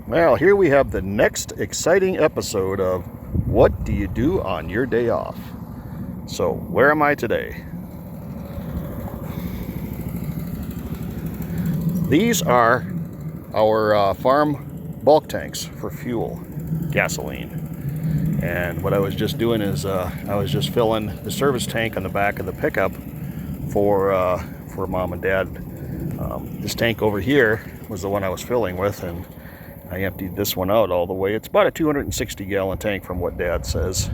Well, here we have the next exciting episode of What Do You Do on Your Day Off? So, where am I today? These are our farm bulk tanks for fuel, gasoline. And what I was just doing is I was just filling the service tank on the back of the pickup for mom and dad. This tank over here was the one I was filling with, and I emptied this one out all the way. It's about a 260 gallon tank from what Dad says.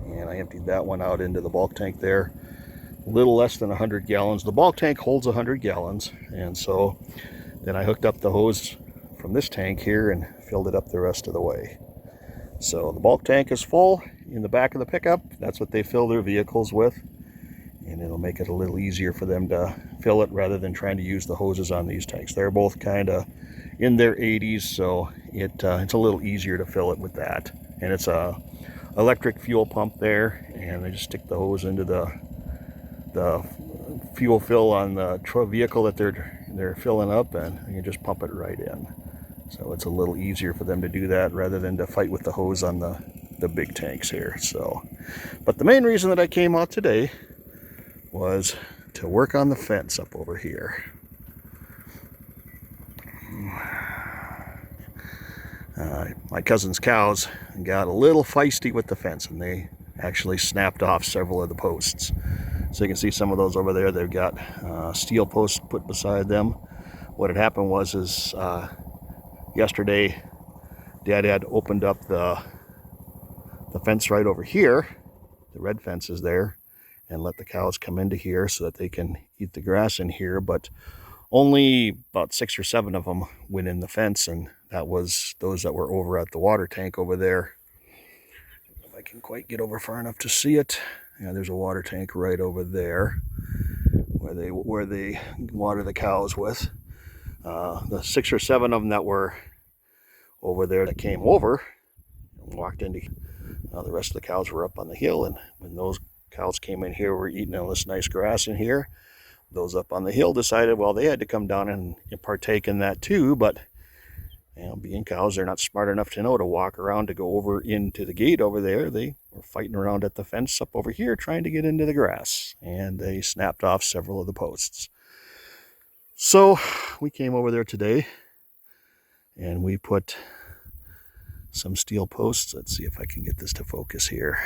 And I emptied that one out into the bulk tank there. A little less than 100 gallons. The bulk tank holds 100 gallons. And so then I hooked up the hose from this tank here and filled it up the rest of the way. So the bulk tank is full in the back of the pickup. That's what they fill their vehicles with. And it'll make it a little easier for them to fill it rather than trying to use the hoses on these tanks. They're both kind of in their 80s, so it's a little easier to fill it with that. And it's a electric fuel pump there, and they just stick the hose into the fuel fill on the vehicle that they're filling up, and you just pump it right in. So it's a little easier for them to do that rather than to fight with the hose on the big tanks here. So, but the main reason that I came out today was to work on the fence up over here. My cousin's cows got a little feisty with the fence, and they actually snapped off several of the posts. So you can see some of those over there. They've got steel posts put beside them. What had happened was yesterday Dad had opened up the fence right over here. The red fence is there, and let the cows come into here so that they can eat the grass in here. But only about 6 or 7 of them went in the fence, and that was those that were over at the water tank over there. If I can quite get over far enough to see it. Yeah, there's a water tank right over there where they water the cows with. The 6 or 7 of them that were over there that came over and walked into, the rest of the cows were up on the hill, and when those cows came in here, were eating all this nice grass in here. Those up on the hill decided, well, they had to come down and partake in that too, but being cows, they're not smart enough to know to walk around to go over into the gate over there. They were fighting around at the fence up over here trying to get into the grass, and they snapped off several of the posts. So we came over there today and we put some steel posts. Let's see if I can get this to focus here.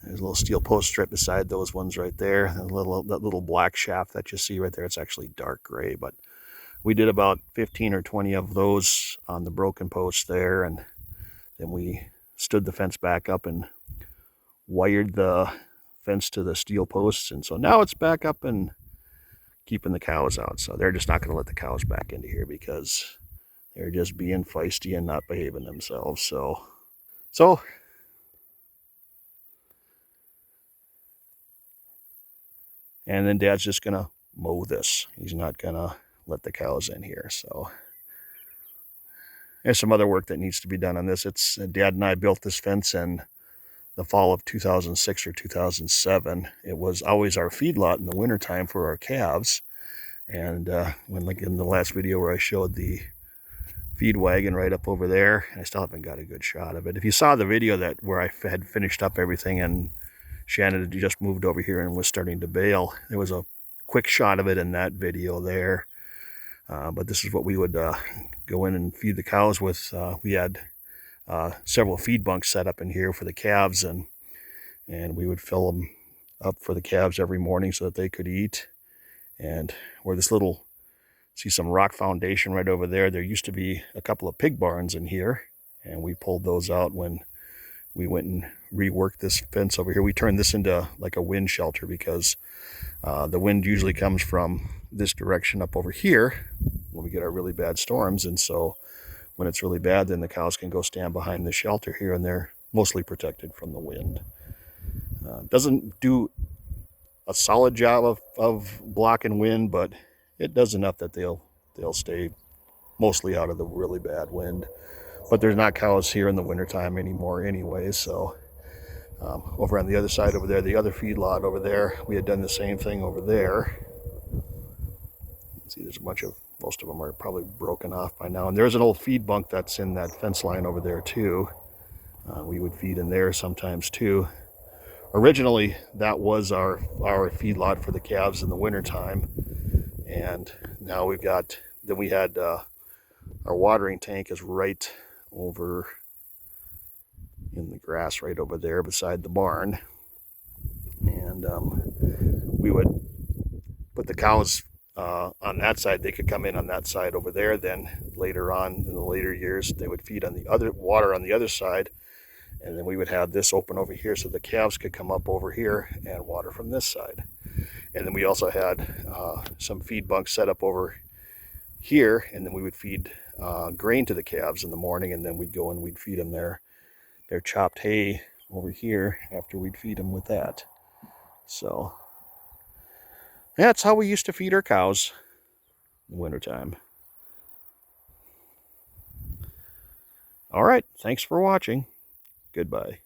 There's a little steel post right beside those ones right there. That little black shaft that you see right there, it's actually dark gray, but we did about 15 or 20 of those on the broken post there, and then we stood the fence back up and wired the fence to the steel posts, and so now it's back up and keeping the cows out. So they're just not going to let the cows back into here because they're just being feisty and not behaving themselves. So and then Dad's just going to mow this. He's not going to let the cows in here. So there's some other work that needs to be done on this. Dad and I built this fence in the fall of 2006 or 2007. It was always our feedlot in the wintertime for our calves. And when, like in the last video where I showed the feed wagon right up over there, and I still haven't got a good shot of it. If you saw the video where I had finished up everything and Shannon had just moved over here and was starting to bale, there was a quick shot of it in that video there. But this is what we would go in and feed the cows with. We had several feed bunks set up in here for the calves, and we would fill them up for the calves every morning so that they could eat. And where this see some rock foundation right over there, there used to be a couple of pig barns in here, and we pulled those out when we went and reworked this fence over here. We turned this into like a wind shelter because the wind usually comes from this direction up over here when we get our really bad storms. And so when it's really bad, then the cows can go stand behind the shelter here, and they're mostly protected from the wind. Doesn't do a solid job of blocking wind, but it does enough that they'll stay mostly out of the really bad wind. But there's not cows here in the wintertime anymore anyway. So over on the other side over there, the other feedlot over there, we had done the same thing over there. See, there's a bunch of Most of them are probably broken off by now. And there's an old feed bunk that's in that fence line over there too. We would feed in there sometimes too. Originally, that was our feed lot for the calves in the wintertime. And now we had our watering tank is right over in the grass right over there beside the barn. And we would put the cows on that side. They could come in on that side over there. Then later on in the later years, they would feed on the other water on the other side. And then we would have this open over here so the calves could come up over here and water from this side. And then we also had some feed bunks set up over here, and then we would feed grain to the calves in the morning, and then we'd go and we'd feed them their chopped hay over here after we'd feed them with that. So that's how we used to feed our cows in the wintertime. All right, thanks for watching. Goodbye.